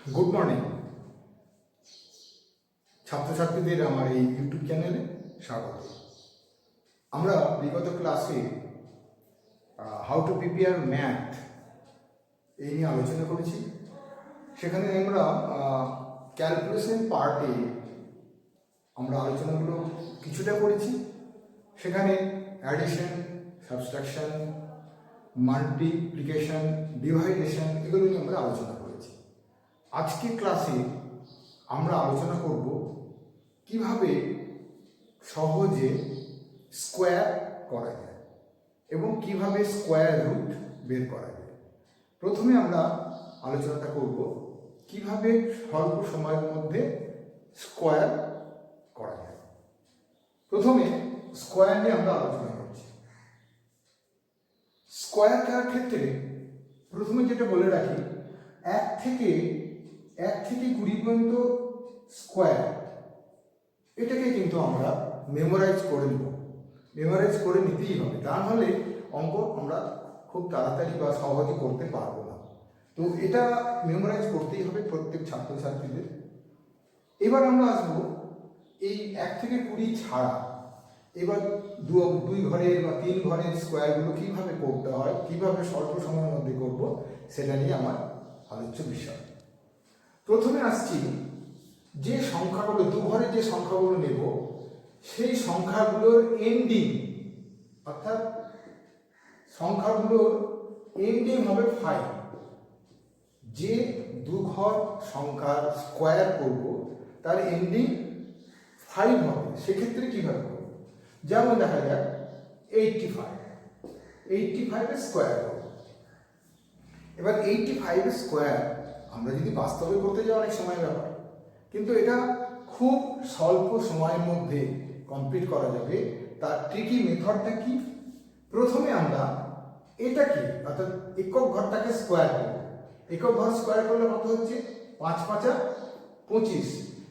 Good morning ছাত্রছাত্রীদের আমার এই ইউটিউব চ্যানেলে স্বাগত। আমরা বিগত ক্লাসে হাউ টু প্রিপেয়ার ম্যাথ এই নিয়ে আলোচনা করেছি। সেখানে আমরা ক্যালকুলেশন পার্টে আমরা আলোচনাগুলো কিছুটা করেছি। সেখানে অ্যাডিশন, সাবট্রাকশন, মাল্টিপ্লিকেশন, ডিভাইডেশন এগুলো নিয়ে আমরা আলোচনা করেছি। আজকে ক্লাসে আমরা আলোচনা করব কিভাবে সহজে স্কোয়ার করা যায় এবং কিভাবে স্কোয়ার রুট বের করা যায়। প্রথমে আমরা আলোচনাটা করব কিভাবে স্বল্প সময়ের মধ্যে স্কোয়ার করা যায়। প্রথমে স্কোয়ার নিয়ে আমরা আলোচনা করছি। স্কোয়ার করার ক্ষেত্রে প্রথমে যেটা বলে রাখি, এক থেকে 20 পর্যন্ত স্কোয়ার, এটাকে কিন্তু আমরা মেমোরাইজ করে নেব। মেমোরাইজ করে নিতেই হবে, তা নাহলে অঙ্ক আমরা খুব তাড়াতাড়ি বা সহজে করতে পারবো না। তো এটা মেমোরাইজ করতেই হবে প্রত্যেক ছাত্রছাত্রীদের। এবার আমরা আসবো এই 1 থেকে 20 ছাড়া এবার দুই ঘরের বা 3 ঘরের স্কোয়ারগুলো কীভাবে করতে হয়, কীভাবে স্বল্প সময়ের মধ্যে করব, সেটা নিয়ে আমার আলোচ্য বিষয়। প্রথমে আসছি যে সংখ্যাগুলো, দু ঘরে যে সংখ্যাগুলো নেব সেই সংখ্যাগুলোর এন্ডিং, অর্থাৎ সংখ্যাগুলোর এন্ডিং হবে 5। যে দু ঘর সংখ্যার স্কোয়ার করব তার এন্ডিং 5 হবে। সেক্ষেত্রে কীভাবে করব? যেমন দেখা যাক 85 স্কোয়ার করব। এবার 85 স্কোয়ার আমরা যদি বাস্তবে করতে যাই অনেক সময় ব্যাপার, কিন্তু এটা খুব স্বল্প সময়ের মধ্যে কমপ্লিট করা যাবে। তার ট্রিকি মেথডটা কি? প্রথমে আমরা এটাকে অর্থাৎ একক ঘরটাকে স্কোয়ার করব। একক ঘর স্কোয়ার করলে কত হচ্ছে? 5 5 25।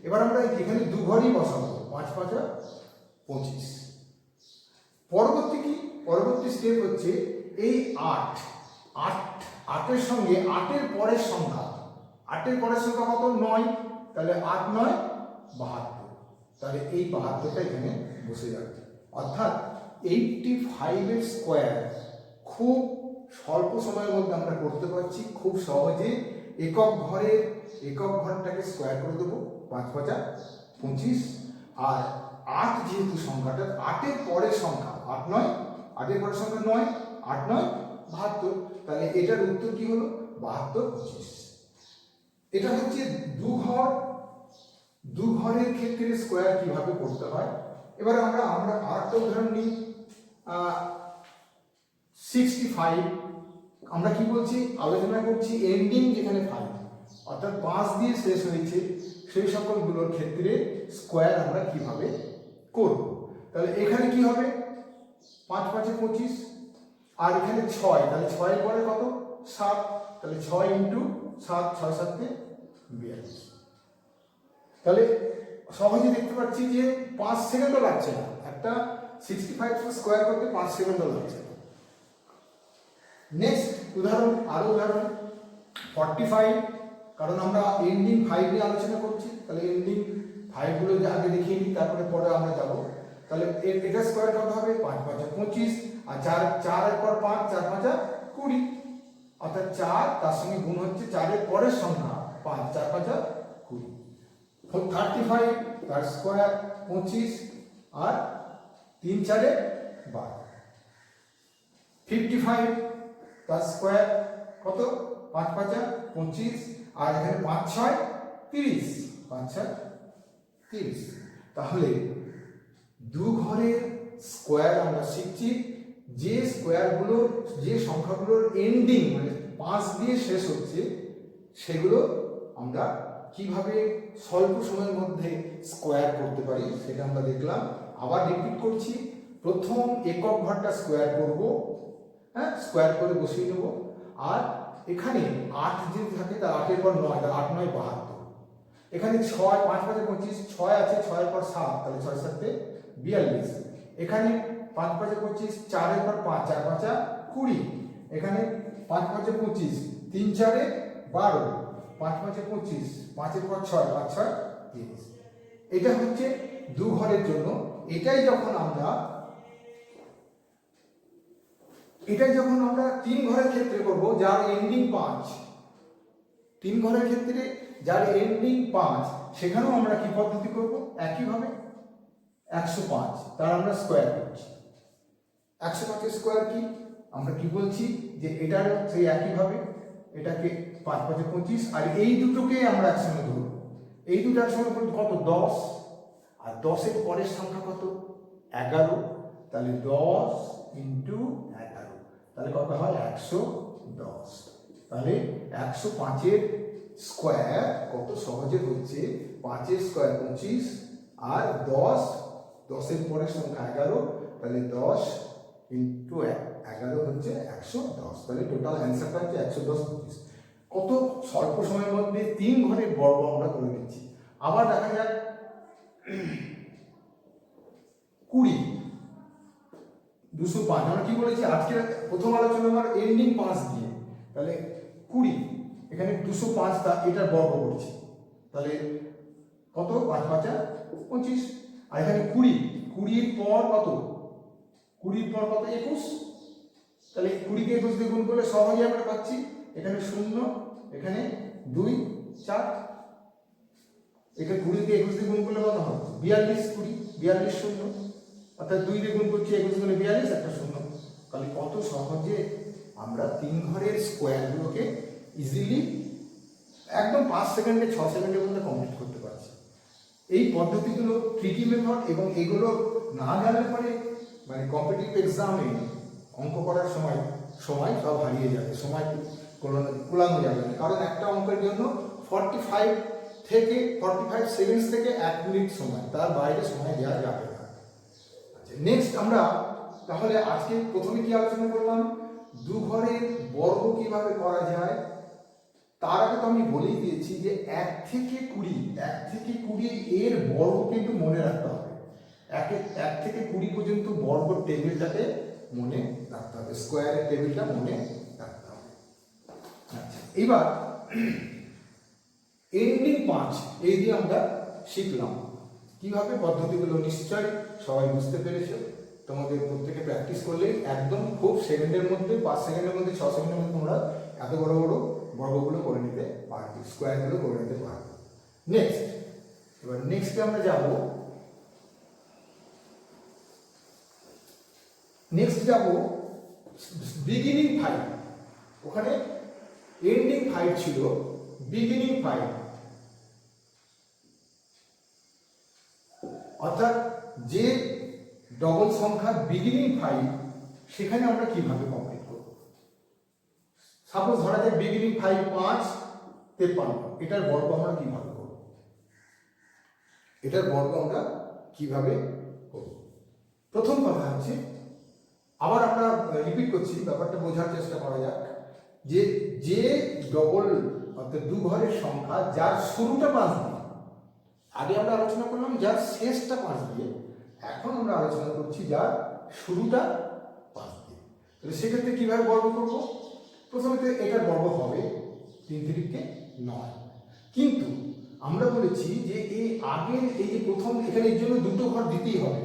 এবার আমরা এখানে দু ঘরই বসাবো, 5 5 25। পরবর্তী কি? পরবর্তী স্টেপ হচ্ছে এই 8 এর সঙ্গে 8 এর পরের সংখ্যা, 8 এর পরের সংখ্যা কত? 9। তাহলে 8 9 72। তাহলে এই 72টা এখানে বসে যাবে। অর্থাৎ 85 এর স্কোয়ার খুব স্বল্প সময়ের মধ্যে আমরা করতে পারছি। খুব সহজে একক ঘরটাকে স্কোয়ার করে দেবো, 5 5 25। আর 8 যেহেতু সংখ্যাটা, 8 এর পরের সংখ্যা 8 9, 8 এর পরের সংখ্যা 9, 8 9 72। তাহলে এটার উত্তর কি হলো? 72 25। এটা হচ্ছে দু ঘরের ক্ষেত্রে স্কোয়ার কিভাবে করতে হয়। এবার আমরা আরেকটা উদাহরণ নিই। 65 আমরা কি বলছি? আলোচনা করছি এন্ডিং যেখানে 5, অর্থাৎ 5 দিয়ে শেষ হয়েছে সেই সকলগুলোর ক্ষেত্রে স্কোয়ার আমরা কিভাবে করব। তাহলে এখানে কি হবে? 5 5 25 আর এখানে 6, তাহলে 6 এর পরে কত? 7। তাহলে 6 ইন্টু 7, 6 7 42। তাহলে সহজে দেখতে পাচ্ছি যে 5 সেকেন্ডও লাগছে না, একটা 65 স্কোয়ার করতে 5 সেকেন্ডও লাগছে না। নেক্সট উদাহরণ, আরো উদাহরণ 45, কারণ আমরা এন্ডিং 5 নিয়ে আলোচনা করছি। তাহলে এন্ডিং 5 গুলো আগে দেখিয়ে নিই, তারপরে পরে আমরা যাব। তাহলে এটা স্কোয়ার কত হবে? 5 5 25 আর 4 এর পর 5, 4 5 20। অর্থাৎ 4 তার সঙ্গে গুণ হচ্ছে 4 এর পরের সংখ্যা 5, 4 5 20। 35 তার স্কোয়ার 25 আর 3 4 12। 55 তার স্কোয়ার কত? 5 5 25 আর এখানে 5 6 30, 5 6 30। তাহলে দু ঘরের স্কোয়ার আমরা শিখছি। যে স্কোয়ারগুলো, যে সংখ্যাগুলোর এন্ডিং মানে 5 দিয়ে শেষ হচ্ছে, সেগুলো আমরা কিভাবে স্বল্প সময়ের মধ্যে স্কোয়ার করতে পারি সেটা আমরা দেখলাম। আবার রিপিট করছি, প্রথম একক ঘরটা স্কোয়ার করব, হ্যাঁ, স্কোয়ার করে বসিয়ে নেব। আর এখানে 8 যদি থাকে তার 8 এর পর 9, তার 8 9 72। এখানে 6 5 5 25, 6 আছে, 6 এর পর 7, তাহলে 6 7 42। এখানে 5 5 25, 4 এর পর 5, 4 5 20। এখানে 5 5 25, 3 4 12। 5 5 25, 5 এর পর 6, 5 6 30। এটা হচ্ছে দু ঘরের জন্য। এটাই যখন আমরা তিন ঘরের ক্ষেত্রে করব, যার এন্ডিং 5, তিন ঘরের ক্ষেত্রে যার এন্ডিং 5, সেখানেও আমরা কি পদ্ধতি করব? একইভাবে 105, তার আমরা স্কোয়ার করছি। 105 এর স্কোয়ার কি? আমরা কি বলছি যে এটার সেই একইভাবে এটাকে 5 5 25, আর এই দুটোকে আমরা একসঙ্গে ধরব। এই দুটো একসঙ্গে ধরব কত? 10, আর 10 এর পরের সংখ্যা কত? 11। তাহলে 10 ইন্টু 11, তাহলে কত হয়? 110। তাহলে 105 এর স্কোয়ার কত সহজে হচ্ছে 5 এর স্কোয়ার 25, আর 10, 10 এর পরের সংখ্যা 11, তাহলে 10 ইন্টু 11 হচ্ছে 110। তাহলে টোটাল অ্যান্সারটা হচ্ছে 110 25। কত স্বল্প সময়ের মধ্যে তিন ঘরের বর্গ আমরা করে দিচ্ছি। আবার দেখা যাক 20, 205। আমরা কি বলেছি আজকে প্রথম আলোচনা আমার এন্ডিং 5 দিয়ে, তাহলে 20, এখানে 205 টা এটার বর্গ করছি, তাহলে কত? 5 5 25, আর এখানে 20, 20 এর পর কত? 20 এর পর কত? 21। তাহলে 20 কে 21 দিয়ে গুণ করলে সহজেই আমরা পাচ্ছি এখানে 0, এখানে 2 4, এখানে 20 দিয়ে 21 দিয়ে গুণ করলে কত হবে? 42, 20 42 0, অর্থাৎ 2 দিয়ে গুণ করছি 21 গুণে 42, একটা 0। তাহলে কত সহজে আমরা তিন ঘরের স্কোয়ারগুলোকে ইজিলি একদম 5 সেকেন্ডে 6 সেকেন্ডের মধ্যে কমপ্লিট করতে পারছি। এই পদ্ধতিগুলো ট্রিকি মেথড, এবং এগুলো না জানলে পরে মানে কম্পিটিটিভ এক্সামে অঙ্ক করার সময় সব হারিয়ে যাবে, সময় কুলানো যাবে না। কারণ একটা অঙ্কের জন্য 45 সেকেন্ডস থেকে 1 মিনিট সময়, তার বাইরে সময় দেওয়া যাবে না। আচ্ছা, নেক্সট আমরা তাহলে আজকে প্রথমে কি আলোচনা করলাম? দু ঘরের বর্গ কিভাবে করা যায়। তার আগে তো আমি বলেই দিয়েছি যে 1 থেকে 20 এর বর্গ কিন্তু মনে রাখতে হবে। 1 থেকে 20 পর্যন্ত বর্গ টেবিলটাকে মনে রাখতে হবে, স্কোয়ারের টেবিলটা মনে রাখতে হবে। আচ্ছা, এবার এন্ডিং 5 এই দিয়ে আমরা শিখলাম কিভাবে পদ্ধতিগুলো। নিশ্চয়ই সবাই বুঝতে পেরেছো। তোমাদের প্রত্যেকে প্র্যাকটিস করলে একদম খুব সেকেন্ডের মধ্যে, 5 সেকেন্ডের মধ্যে, 6 সেকেন্ডের মধ্যে তোমরা এত বড় বড় বর্গগুলো করে নিতে পারবে, স্কোয়ারগুলো করে নিতে পারবে। এবার নেক্সটে আমরা যাব, বিগিনিং 5। ওখানে এন্ডিং 5 ছিল, বিগিনিং 5, অর্থাৎ যে ডবল সংখ্যা বিগিনিং 5 সেখানে আমরা কিভাবে কমপ্লিট করব। সাপোজ ধরা যায় বিগিনিং 5 5 53, এটার বর্গ আমরা কিভাবে করব? প্রথম কথা হচ্ছে, আবার আমরা রিপিট করছি, ব্যাপারটা বোঝার চেষ্টা করা যাক, যে ডবল অর্থাৎ দু ঘরের সংখ্যা যার শুরুটা 5 দিয়ে, আগে আমরা আলোচনা করলাম যার শেষটা 5 দিয়ে, এখন আমরা আলোচনা করছি যার শুরুটা 5 দিয়ে। তাহলে সেক্ষেত্রে কিভাবে বর্গ করব? প্রথমে তো এটার বর্গ হবে 3 3 9, কিন্তু আমরা বলেছি যে এই আগের এই যে প্রথম, এখানে এর জন্য দুটো ঘর দিতেই হবে।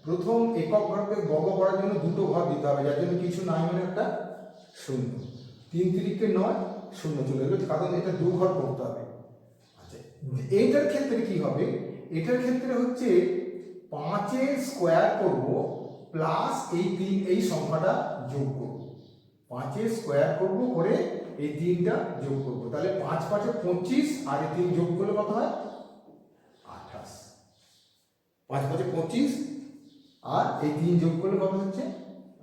প্রথম একক ঘরকে বর্গ করার জন্য দুটো ঘর দিতে হবে, যার জন্য কিছু নাই, মানে একটা 0। 3 3 9, 0 চলে এলো, কারণ এটা দু ঘর করতে হবে। আচ্ছা, এইটার ক্ষেত্রে কি হবে? এটার ক্ষেত্রে হচ্ছে 5 এর স্কোয়ার করব প্লাস এই সংখ্যাটা যোগ করব। 5 এর স্কোয়ার করব করে এই 3টা যোগ করব, তাহলে 5 5 25, আর এই 3 যোগ করলে কত হয়? 28। 5 5 25, আর এই 3 যোগ করলে কত হচ্ছে?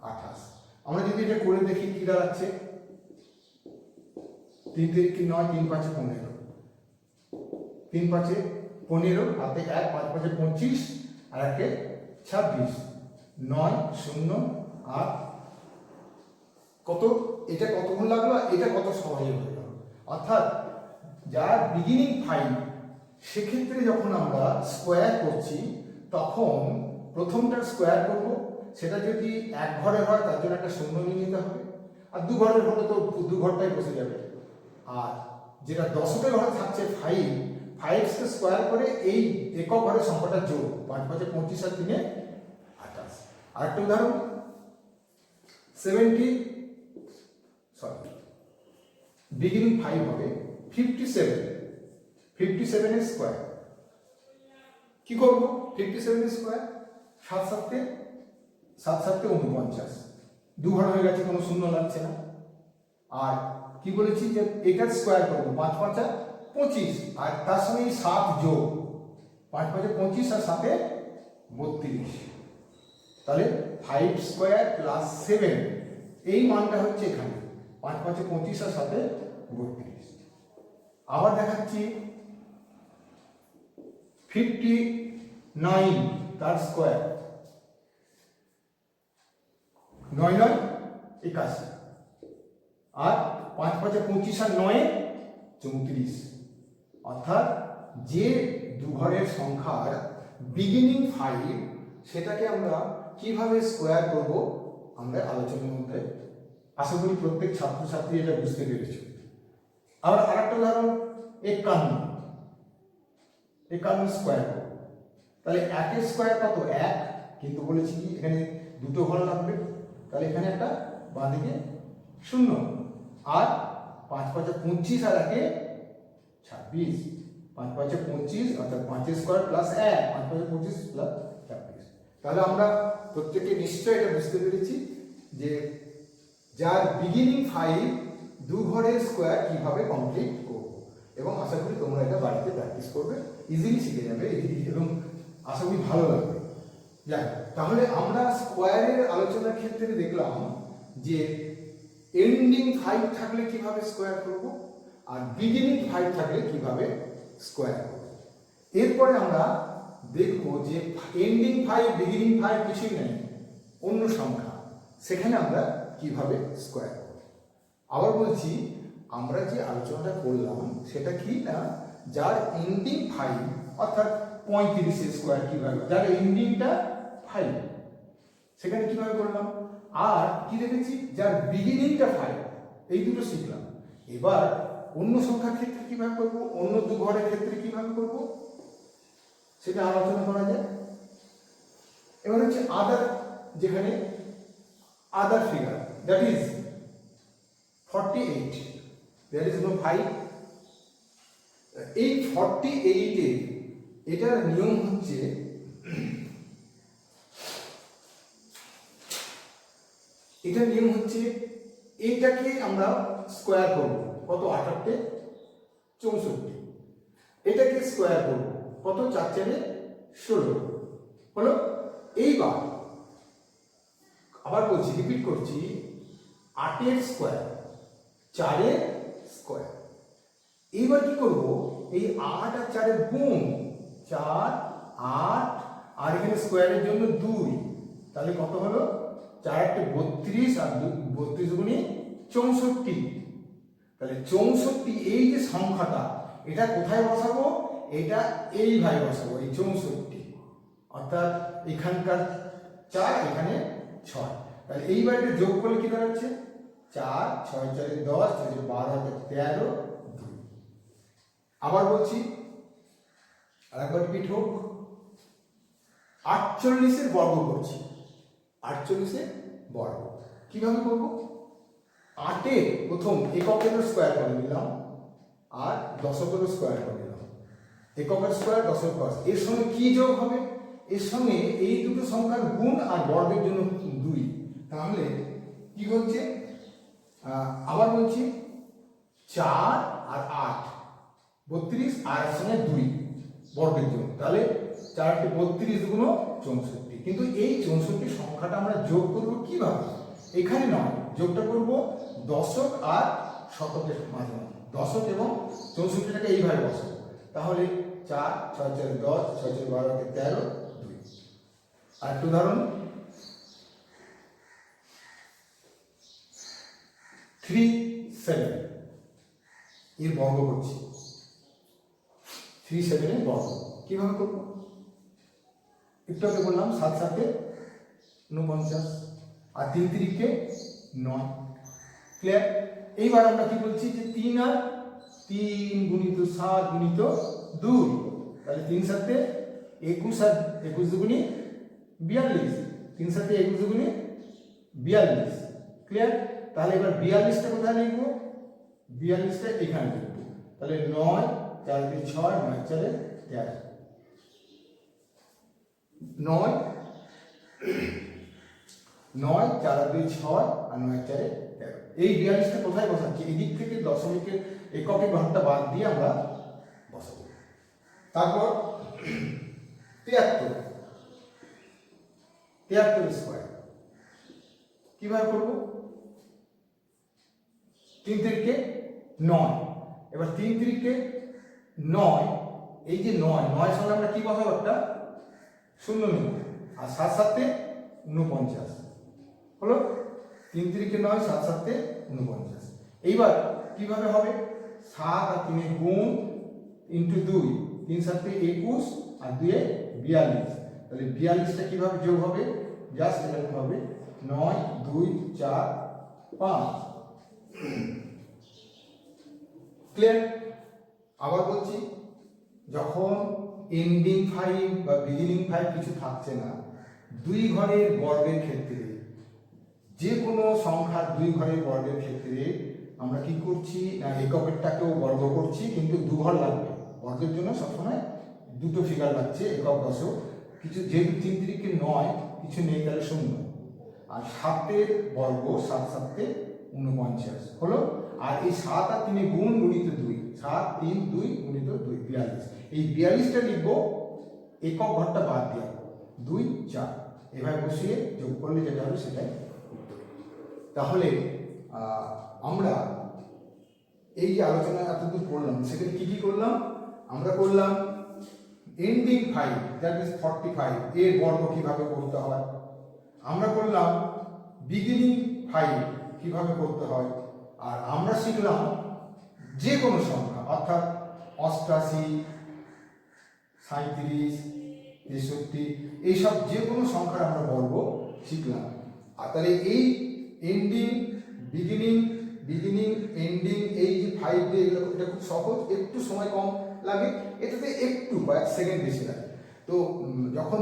28। আমরা যদি এটা করে দেখি কি দাঁড়াচ্ছে, 3 3 9, 3 5 15, 3 5 15, হাতে 1, 5 5 25, আর 1 26, 9 0, আর কত? এটা কতক্ষণ লাগলো? এটা কত সহজে হয়ে গেল। অর্থাৎ যার বিগিনিং 5 সেক্ষেত্রে যখন আমরা স্কোয়ার করছি, তখন প্রথমটার স্কোয়ার করব, সেটা যদি এক ঘরের হয় তার জন্য একটা 0 নিয়ে নিতে হবে, আর দু ঘরের হলে তো দু ঘরটাই বসে যাবে। আর যেটা দশকের ঘরে থাকছে 5, 5 কে স্কোয়ার করে এই একক ঘরের সংখ্যাটা যোগ, 5 5 25 আর 3 28। আরেকটা উদাহরণ 70 সরি বিগিনিং 5 হবে 57, 57 এর স্কোয়ার কি করব? 57 এর স্কোয়ার 7 7 49, দু ঘর হয়ে গেছে, কোনো শূন্য লাগছে না। আর কি বলেছি যে এটার স্কোয়ার করবো, 5 5 25 আর তার সঙ্গে 7 যোগ, 5 5 25 আর 7 32, তাহলে 5 স্কোয়ার প্লাস 7 এই মানটা হচ্ছে এখানে 5 5 25 আর 7 32। আবার দেখাচ্ছি 59 তার স্কোয়ার, 9 9 81 আর 5 5 25 আর 9 34। অর্থাৎ যে দু ঘরের সংখ্যার বিগিনিং 5 সেটাকে আমরা কিভাবে স্কোয়ার করব আমরা আলোচনার মধ্যে, আশা করি প্রত্যেক ছাত্রছাত্রী এটা বুঝতে পেরেছে। আবার আরেকটা উদাহরণ 51 স্কোয়ার করব, তাহলে 1 এর স্কোয়ার কত? 1, কিন্তু বলেছি কি এখানে দুটো ঘর লাগবে, তাহলে এখানে একটা বাঁদিকে 0 আর 5 5 25 আর 1 26, 5 5 25 অর্থাৎ 5 স্কোয়ার প্লাস 1, 5 5 25 প্লাস 26। তাহলে আমরা প্রত্যেকে নিশ্চয়ই এটা বুঝতে পেরেছি যে যার বিগিনিং 5 দু ঘরের স্কোয়ার কিভাবে কমপ্লিট করব, এবং আশা করি তোমরা এটা বাড়িতে প্র্যাকটিস করবে, ইজিলি শিখে যাবে এবং আশা করি ভালো লাগবে। যাক, তাহলে আমরা স্কোয়ারের আলোচনার ক্ষেত্রে দেখলাম যে এন্ডিং 5 থাকলে কিভাবে স্কোয়ার করব আর বিগিনিং 5 থাকলে কিভাবে স্কোয়ার করব। এরপরে আমরা দেখব যে এন্ডিং 5 বিগিনিং 5 কিছুই নেই, অন্য সংখ্যা, সেখানে আমরা কিভাবে স্কোয়ার করব। আবার বলছি, আমরা যে আলোচনাটা করলাম সেটা কি না, যার এন্ডিং 5 অর্থাৎ 35 এর স্কোয়ার কিভাবে, যার এন্ডিংটা 5 সেখানে কিভাবে করলাম, আর কি দেখেছি যার বিগিনিংটা 5, এই দুটো শিখলাম। এবার অন্য সংখ্যার ক্ষেত্রে কিভাবে করব, অন্য দু ঘরের ক্ষেত্রে কিভাবে করব সেটা আলোচনা করা যায়। এবার হচ্ছে আদার, যেখানে other figure that is 48, there is no 5। এই 48 এর এটার নিয়ম হচ্ছে এইটাকে আমরা স্কোয়ার করব, কত? 8 64, এটাকে স্কোয়ার করব কত? 4 4 16 হলো। এইবার আবার বলছি, রিপিট করছি, 8 এর স্কোয়ার 4 এর স্কোয়ার। এইবার কি করব, এই 8 আর 4 এর গুণ, 4 8 আর এখানে স্কোয়ারের জন্য 2, তাহলে কত হলো? 4 8 32 আর 32 গুণে 64। তাহলে 64 এই যে সংখ্যাটা, এটা কোথায় বসাবো? এটা এইভাবে বসাবো, এই 64, অর্থাৎ এখানকার 4 এখানে 6। তাহলে এইবার এটা যোগ করলে কি দাঁড়াচ্ছে? 4 6 4 10 6 12 13 2। আবার বলছি, আরেকবার রিপিট হোক, 48 এর বর্গ করছি, 48 এর বর্গ কিভাবে করব? 8 এর প্রথম এককের স্কোয়ার করে নিলাম আর দশকের স্কোয়ার করে নিলাম, এককের স্কোয়ার দশক স্কোয়ার, এর সঙ্গে কি যোগ হবে? এর সঙ্গে এই দুটো সংখ্যার গুণ আর বর্গের জন্য 2, তাহলে কি হচ্ছে? আবার বলছি, 4 আর 8 32 আর এর সঙ্গে 2 বর্গের জন্য, তাহলে 4 32 গুণ 64। কিন্তু এই 64 সংখ্যাটা আমরা যোগ করব কিভাবে? এখানে নয়, যোগটা করব দশক আর শতকের মাঝে, দশক এবং 64টাকে এইভাবে বসাবো। তাহলে 4 6 4 10 6 4 12 13 2। আর একটু উদাহরণ 37 এর বর্গ করছি, 37 এর বর্গ কিভাবে করব? একটু আগে বললাম 7 7 49 আর 3 3 9। ক্লিয়ার? এইবার আমরা কি বলছি যে 3 আর 3 গুণিত 7 গুণিত 2, তাহলে 3 সাথে 21 আর 21 দুগুণে 42, 3 সাথে 21 দুগুণে 42। ক্লিয়ার? তাহলে এবার 42টা কোথায় লিখবো? 42টা এখানে লিখবো। তাহলে 9 4 দিয়ে 6, 9 4 13, 9 9 4 দিয়ে 6 আর 9 4 13। এই 42টা কোথায় বসাচ্ছি? এই দিক থেকে দশমিকের এককের ঘরটা বাদ দিয়ে আমরা বসাবো। তারপর 73 স্কয়ার কিভাবে করব? 3 3 9, এবার 3 3 9, এই যে 9 সঙ্গে আমরা কি বসাবো? একটা শূন্য নেব, আর 7 7 49 হলো। 3 3 9, 7 7 49। এইবার কিভাবে হবে? 7 আর 3 গুণ ইন্টু 2, 3 7 21 আর 2 42। তাহলে 42টা কিভাবে যোগ হবে? জাস্ট এরকম হবে 9 2 4 5। ক্লিয়ার? আবার বলছি, যখন এন্ডিং 5 বা বিগিনিং 5 কিছু থাকছে না, দুই ঘরের বর্গের ক্ষেত্রে, যে কোনো সংখ্যার দুই ঘরের বর্গের ক্ষেত্রে আমরা কি করছি না, এককেরটাকেও বর্গ করছি, কিন্তু দু ঘর লাগবে। বর্গের জন্য সবসময় দুটো ফিগার লাগছে, একক দশক। কিছু যেহেতু 3 3 9 কিছু নেই, তাহলে 0। আর 7 বর্গ 7 7 49 হলো। আর এই 7 আর 3 গুণ গুণিত 2, 7 3 2 গুণিত 2 42। এই 42টা লিখবো, একক ঘরটা বাদ দিয়ে 2 4 এভাবে বসিয়ে যোগ করলে যেটা হবে সেটাই উত্তর। তাহলে আমরা এই যে আলোচনা এতদূর করলাম, সেখানে কি কি করলাম? আমরা করলাম এন্ডিং 5 দ্যাট ইজ 45 এর বর্গ কিভাবে করতে হয়। আমরা করলাম বিগিনিং 5 কিভাবে করতে হয়। আর আমরা শিখলাম যে কোনো সংখ্যা, অর্থাৎ 88 37 63 এইসব যে কোনো সংখ্যার আমরা বর্গ শিখলাম। আর তাহলে এই এন্ডিং বিগিনিং এন্ডিং, এই যে 5 দিয়ে এগুলো, এটা খুব সহজ, একটু সময় কম লাগে, এটাতে একটু কয়েক সেকেন্ড বেশি লাগে। তো যখন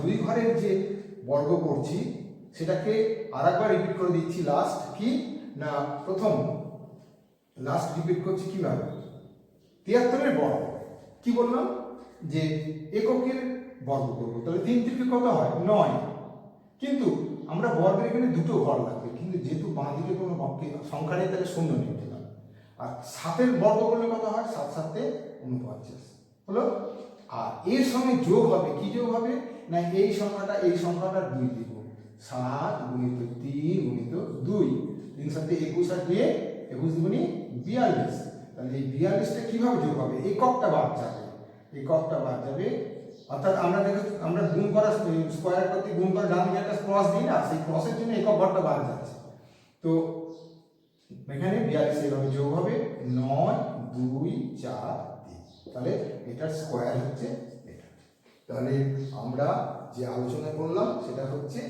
দুই ঘরের যে বর্গ করছি, সেটাকে আরেকবার রিপিট করে দিচ্ছি। লাস্ট কি না, প্রথম লাস্ট রিপিট করছি কিভাবে? 73 বর্গ কি বললাম? যে এককের বর্গ করবো, তাহলে 3 3 কত হয়? 9। কিন্তু আমরা বর্গের এখানে দুটো ঘর লাগবে, কিন্তু যেহেতু বাঁ দিকে কোনো সংখ্যা নেই, তাহলে 0 নিয়ে দিলাম। আর 7 বর্গ করলে কত হয়? 7 7 49 হলো। আর এর সঙ্গে যোগ হবে, কি যোগ হবে না, এই সংখ্যাটা 2 দিব, 7 গুণিত 3 গুণিত 2, 3 7 21 আর 2 21 দুগুণে 42। তাহলে এই 42টা কিভাবে যোগ হবে? এককটা বাদ যাবে, অর্থাৎ আমরা গুণ করা স্কয়ার করতে গুণ করে ডান দিকে একটা ক্রস দিই না, সেই ক্রসের জন্য একক ঘরটা বাদ যাচ্ছে। তো এখানে 42 এভাবে যোগ হবে 9 2 4 3, তাহলে এটার স্কয়ার হচ্ছে এটা। তাহলে আমরা যে আলোচনা করলাম সেটা হচ্ছে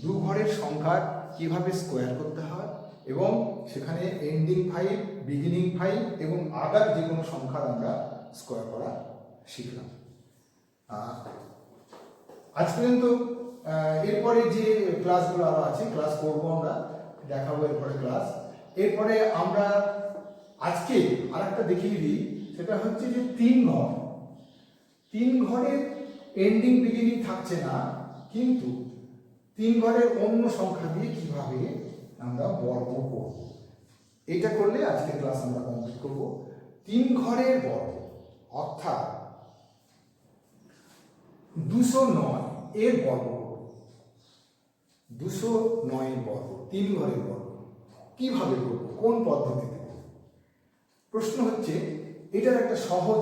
দু ঘরের সংখ্যার কিভাবে স্কয়ার করতে হয়, এবং সেখানে এন্ডিং 5 বিগিনিং 5 এবং আদার যে কোনো সংখ্যার আমরা স্কয়ার করা শিখলাম। আজ পর্যন্ত এরপরে যে ক্লাসগুলো আরো আছে, ক্লাস করবো, আমরা দেখাবো এরপরে ক্লাস। এরপরে আমরা আজকে আরেকটা দেখিয়ে দিই, সেটা হচ্ছে যে 3 ঘরের এন্ডিং বিগিনিং থাকছে না, কিন্তু 3 ঘরের অন্য সংখ্যা দিয়ে কিভাবে আমরা বর্গ করব, এটা করলে আজকে ক্লাস আমরা কমপ্লিট করব। 3 ঘরের বর্গ অর্থাৎ 209 এর বর্গ, 209 এর বর্গ 3 ঘরের বর্গ কিভাবে করব, কোন পদ্ধতিতে করব? প্রশ্ন হচ্ছে এটার একটা সহজ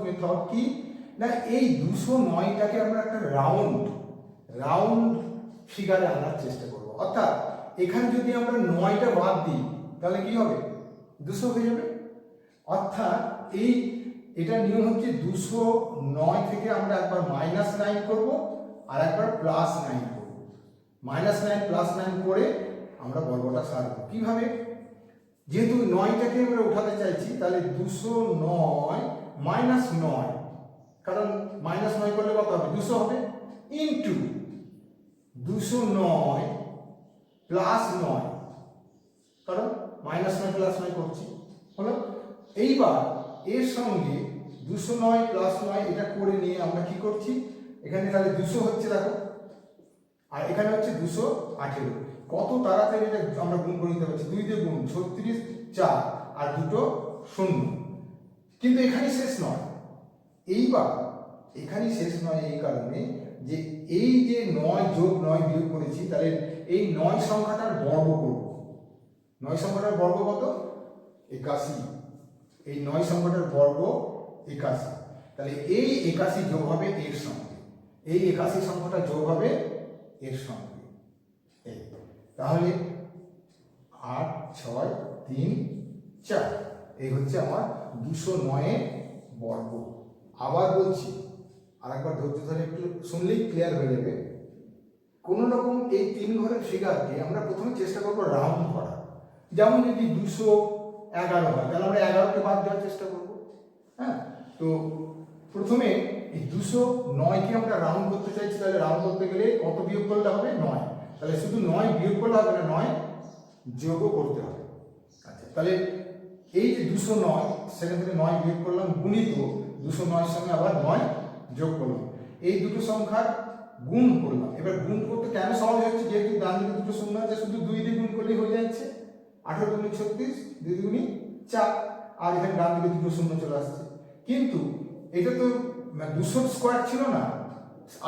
মেথড কি না, এই 209টাকে আমরা একটা রাউন্ড ফিগারে আনার চেষ্টা করব। অর্থাৎ এখানে যদি আমরা 9টা বাদ দিই, তাহলে কি হবে? 200 হয়ে যাবে। অর্থাৎ এটা নিয়ম হচ্ছে 209 থেকে আমরা একবার -9 করব আর একবার +9 করব। -9 +9 করে আমরা বর্গটা সারব। কিভাবে? যেহেতু 9টাকে আমরা উঠাতে চাইছি, তাহলে 209 মাইনাস 9, কারণ মাইনাস 9 করলে কত হবে, 200 হবে, ইন্টু 209 প্লাস 9, কারণ মাইনাস 9 প্লাস 9 করছি, হলো। এইবার এর সঙ্গে 209 প্লাস 9 এটা করে নিয়ে আমরা কি করছি, এখানে তাহলে 200 হচ্ছে দেখো, আর এখানে হচ্ছে 218। কত তাড়াতাড়ি এটা আমরা গুণ করে নিতে পারছি, 2 দিয়ে গুণ, 36, 4 আর দুটো 0। কিন্তু এখানে শেষ নয়, এইবার এখানে শেষ নয় এই কারণে যে এই যে 9 যোগ 9 বিয়োগ করেছি, তাহলে এই 9 সংখ্যাটার বর্গ করব। 9 সংখ্যাটার বর্গ কত, 81। এই 9 সংখ্যাটার বর্গ 81, তাহলে এই 81 যোগ হবে এর সঙ্গে, এই 81 সংখ্যাটা যোগ হবে এর সঙ্গে, এই তাহলে 8, 6, 3, 4, এই হচ্ছে আমার 209 এর বর্গ। আবার বলছি, আরেকবার ধৈর্য ধরে একটু শুনলেই ক্লিয়ার হয়ে যাবে। কোন রকম এই 3 ঘরের ফিগারকে আমরা প্রথমে চেষ্টা করবো রাউন্ড করা। যেমন যদি 211 হয়, তাহলে আমরা 11কে বাদ দেওয়ার চেষ্টা করবো। হ্যাঁ, তো প্রথমে এই 209কে আমরা রাউন্ড করতে চাইছি, তাহলে রাউন্ড করতে গেলে কত বিয়োগ করলে হবে, 9। তাহলে শুধু 9 বিয়োগ করলে হবে না, 9 যোগও করতে হবে। আচ্ছা, তাহলে এই যে 209, সেখান থেকে 9 বিয়োগ করলাম, গুণিত 209 সঙ্গে আবার 9 যোগ করলাম, এই দুটো সংখ্যার গুণ করলাম। এবার গুণ করতে কেন সহজ হচ্ছে, যেহেতু ডান দিকে দুটো শূন্য আছে, শুধু 2 দিয়ে গুণ করলেই হয়ে যাচ্ছে। 18 দুগুণে 36, 2 দুগুণে 4, আর এখানে ডান দিকে দুটো শূন্য চলে আসছে। কিন্তু এটা তো 200 স্কোয়ার ছিল না,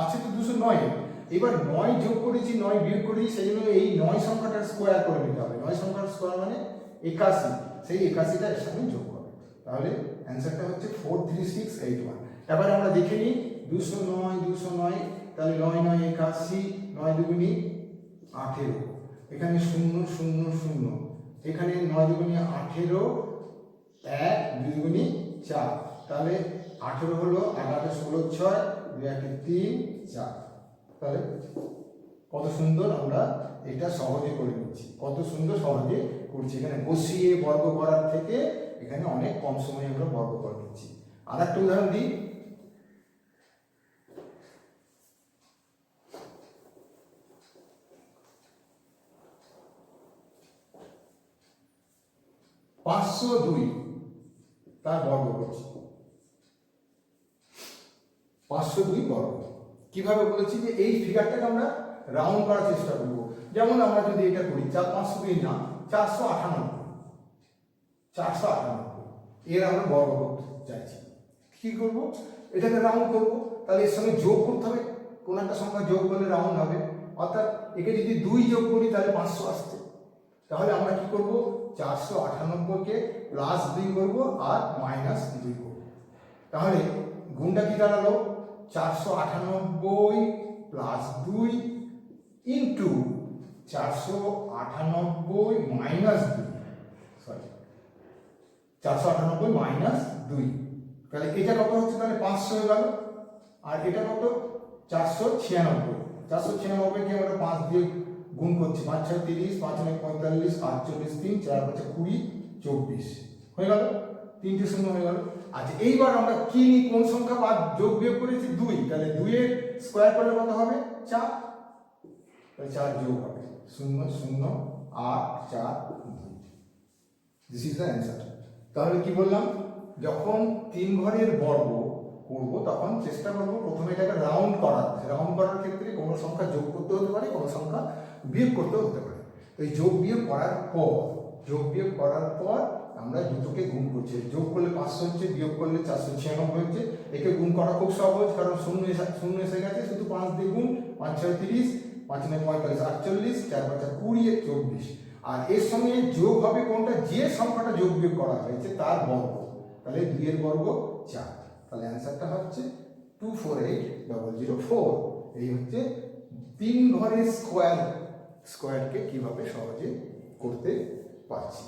আছে তো 209। এবার 9 যোগ করেছি, 9 বিয়োগ করেছি, সেই জন্য এই 9 সংখ্যাটার স্কোয়ার করে নিতে হবে। 9 সংখ্যার স্কোয়ার মানে 81, সেই 81টা এর সঙ্গে যোগ হবে। তাহলে অ্যান্সারটা হচ্ছে 43681। এবার আমরা দেখে নিই, 209, 209, তাহলে 9 9 81, 9 দুগুণে 18, এখানে 0 0 0, এখানে 9 দুগুণে 18, 1 2 দুগুণে 4, তাহলে 18 হলো 11 16 6 2 1 3 4। তাহলে কত সুন্দর আমরা এটা সহজে করে নিচ্ছি, কত সুন্দর সহজে করছি। এখানে বসিয়ে বর্গ করার থেকে এখানে অনেক কম সময়ে আমরা বর্গ করে নিচ্ছি। আর একটা উদাহরণ দিই, পাঁচশো 2 তার বর্গ করছি, 502 বর্গ। কিভাবে বলেছি যে এই ফিগারটাকে আমরা রাউন্ড করার চেষ্টা করব। যেমন আমরা যদি এটা করি, 502 না 498, এর আমরা বর্গ করতে চাইছি, কি করব, এটাকে রাউন্ড করব। তাহলে এর সঙ্গে যোগ করতে হবে, কোন একটা সংখ্যা যোগ করলে রাউন্ড হবে। অর্থাৎ একে যদি 2 যোগ করি তাহলে 500 আসছে। তাহলে আমরা কি করব, 498কে প্লাস 2 করব আর মাইনাস 2 করব। তাহলে গুণটা কি দাঁড়ালো, 498 plus 2 into 498 minus 2, sorry 498 minus 2, তাহলে এটা কত হচ্ছে, তাহলে 500 হয়ে গেল। আর এটা কত, 496, 496কে আমরা 5 দিয়ে গুণ করছি, 5 6 30, 5 9 45, 48 3, 4 5 20, 24 হয়ে গেল, 3টে শূন্য হয়ে গেল। আচ্ছা, এইবার আমরা কি কোন সংখ্যা বাদ যোগ বিয়োগ করেছি, 2, তাহলে 2 এর স্কয়ার করলে কত হবে, 4, তাহলে 4 যোগ হবে 0 0 8 4 2। This is the answer. তাহলে কি বললাম, যখন 3 ঘরের বর্গ করব তখন চেষ্টা করব প্রথমে এটাকে রাউন্ড করার। রাউন্ড করার ক্ষেত্রে কোনো সংখ্যা যোগ করতে হতে পারে, কোনো সংখ্যা বিয়োগ করতেও হতে পারে। তো এই যোগ বিয়োগ করার পর আমরা দুটোকে গুণ করছি। যোগ করলে 500 হচ্ছে, বিয়োগ করলে 496 হচ্ছে। একে গুণ করা খুব সহজ, কারণ শূন্য এসে গেছে, শুধু 5 দিয়ে গুণ, 5 6 30, 5 9 45 48, 4 5 20 24। আর এর সঙ্গে যোগ হবে কোনটা, যে সংখ্যাটা যোগ বিয়োগ করা হয়েছে তার বর্গ। তাহলে 2 এর বর্গ 4, তাহলে অ্যান্সারটা হচ্ছে 248004। এই হচ্ছে 3 ঘরের স্কোয়ারকে কিভাবে সহজে করতে পারছি।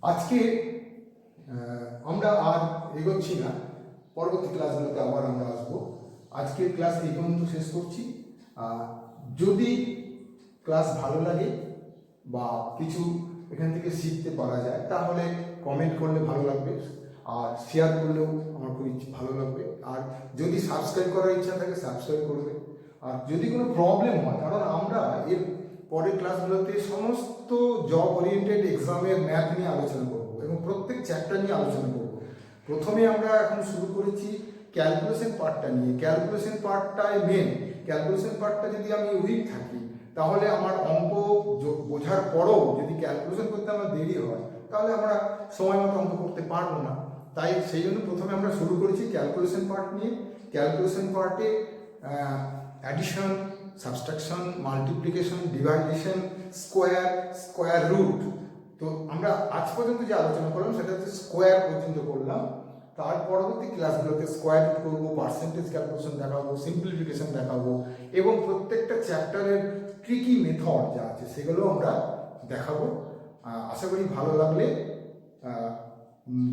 আজকে আমরা আর এগোচ্ছি না, পরবর্তী ক্লাসগুলোতে আবার আমরা আসবো। আজকের ক্লাস এই পর্যন্ত শেষ করছি। যদি ক্লাস ভালো লাগে বা কিছু এখান থেকে শিখতে পারা যায় তাহলে কমেন্ট করলে ভালো লাগবে, আর শেয়ার করলেও আমার খুব ভালো লাগবে। আর যদি সাবস্ক্রাইব করার ইচ্ছা থাকে সাবস্ক্রাইব করবে। আর যদি কোনো প্রবলেম হয়, কারণ আমরা এর পরের ক্লাসগুলোতে সমস্ত জব ওরিয়েন্টেড এক্সামের ম্যাথ নিয়ে আলোচনা করব এবং প্রত্যেক চ্যাপ্টার নিয়ে আলোচনা করব। প্রথমে আমরা এখন শুরু করেছি ক্যালকুলেশন পার্টটা নিয়ে। Calculation পার্টটাই main. ক্যালকুলেশন পার্টটা যদি আমি উইক থাকি তাহলে আমার অঙ্ক বোঝার পরও যদি ক্যালকুলেশন করতে আমার দেরি হয় তাহলে আমরা সময় মতো অঙ্ক করতে পারবো না। তাই সেই জন্য প্রথমে আমরা শুরু করেছি ক্যালকুলেশন পার্ট নিয়ে। ক্যালকুলেশন পার্টে addition, subtraction, multiplication, ডিভাইডেশন, square root. তো আমরা আজ পর্যন্ত যে আলোচনা করলাম সেটা হচ্ছে স্কোয়ার পর্যন্ত করলাম। তার পরবর্তী ক্লাসগুলোতে স্কোয়ার রুট করবো, পার্সেন্টেজ ক্যালকুলেশন দেখাবো, সিম্পলিফিকেশন দেখাবো এবং প্রত্যেকটা চ্যাপ্টারের ট্রিকি মেথড যা আছে সেগুলো আমরা দেখাবো। আশা করি ভালো লাগলে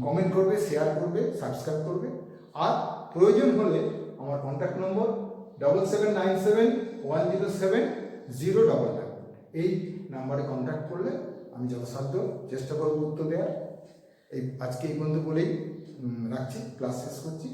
কমেন্ট করবে, শেয়ার করবে, সাবস্ক্রাইব করবে। আর প্রয়োজন হলে আমার কন্ট্যাক্ট নম্বর 7797107099, এই নাম্বারে কন্ট্যাক্ট করলে আমি যথাসাধ্য চেষ্টা করবো উত্তর দেওয়ার। আজকে এই পর্যন্ত বলেই রাখছি, ক্লাস শেষ করছি।